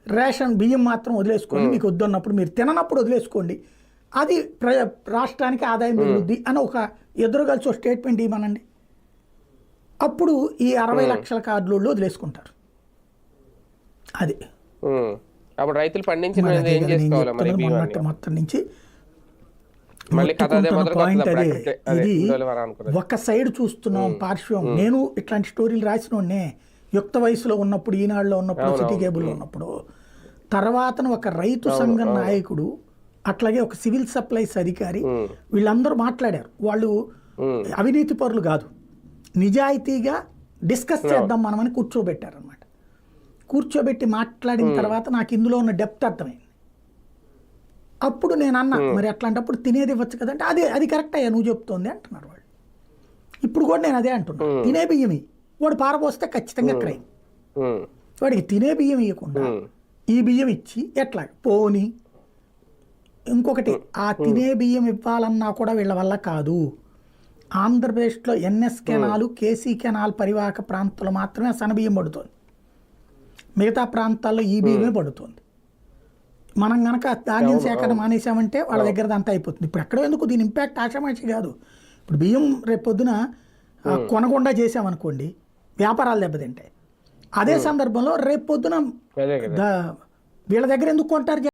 Ration బియ్యం మాత్రం వదిలేసుకోండి, మీకు వద్దన్నప్పుడు మీరు తిననప్పుడు వదిలేసుకోండి, అది రాష్ట్రానికి ఆదాయం పెరుగుద్ది అని ఒక ఎదురు కలిసి ఒక స్టేట్మెంట్ ఇవ్వమనండి. అప్పుడు ఈ 60 లక్షల కార్డులు వదిలేసుకుంటారు. అది రైతులు పండించిన మొత్తం నుంచి పాయింట్ అదే. ఇది ఒక సైడ్ చూస్తున్నాం పార్శ్వం. నేను ఇట్లాంటి స్టోరీలు రాసినోడ్నే యుక్త వయసులో ఉన్నప్పుడు, ఈనాడులో ఉన్నప్పుడు, సిటీ కేబుల్లో ఉన్నప్పుడు. తర్వాత ఒక రైతు సంఘం నాయకుడు, అట్లాగే ఒక సివిల్ సప్లైస్ అధికారి, వీళ్ళందరూ మాట్లాడారు. వాళ్ళు అవినీతి పరులు కాదు, నిజాయితీగా డిస్కస్ చేద్దాం మనమని కూర్చోబెట్టారనమాట. కూర్చోబెట్టి మాట్లాడిన తర్వాత నాకు ఇందులో ఉన్న డెప్త్ అర్థమైంది. అప్పుడు నేను అన్నా, మరి అట్లాంటప్పుడు తినేది ఇవ్వచ్చు కదంటే అది కరెక్ట్ అయ్యా నువ్వు చెప్తోంది అంటున్నారు వాళ్ళు. ఇప్పుడు కూడా నేను అదే అంటున్నా, తినే బియ్యం వాడు పారపోస్తే ఖచ్చితంగా క్రైమ్. వాడికి తినే బియ్యం ఇవ్వకుండా ఈ బియ్యం ఇచ్చి ఎట్లా పోని. ఇంకొకటి, ఆ తినే బియ్యం ఇవ్వాలన్నా కూడా వీళ్ళ వల్ల కాదు. ఆంధ్రప్రదేశ్లో ఎన్ఎస్ కెనాలు, కేసీ కెనాల్ పరివాహక ప్రాంతాల్లో మాత్రమే సన్నబియ్యం పడుతుంది, మిగతా ప్రాంతాల్లో ఈ బియ్యమే పడుతుంది. మనం కనుక ధాన్యం సేకరణ మానేసామంటే వాళ్ళ దగ్గర అంతా అయిపోతుంది. ఇప్పుడు ఎక్కడో ఎందుకు దీని ఇంపాక్ట్ ఆషామాషి కాదు. ఇప్పుడు బియ్యం రేపు పొద్దున కొనకుండా చేసామనుకోండి, వ్యాపారాలు దెబ్బతింటాయి. అదే సందర్భంలో రేపు పొద్దున వీళ్ళ దగ్గర ఎందుకు కొంటారు?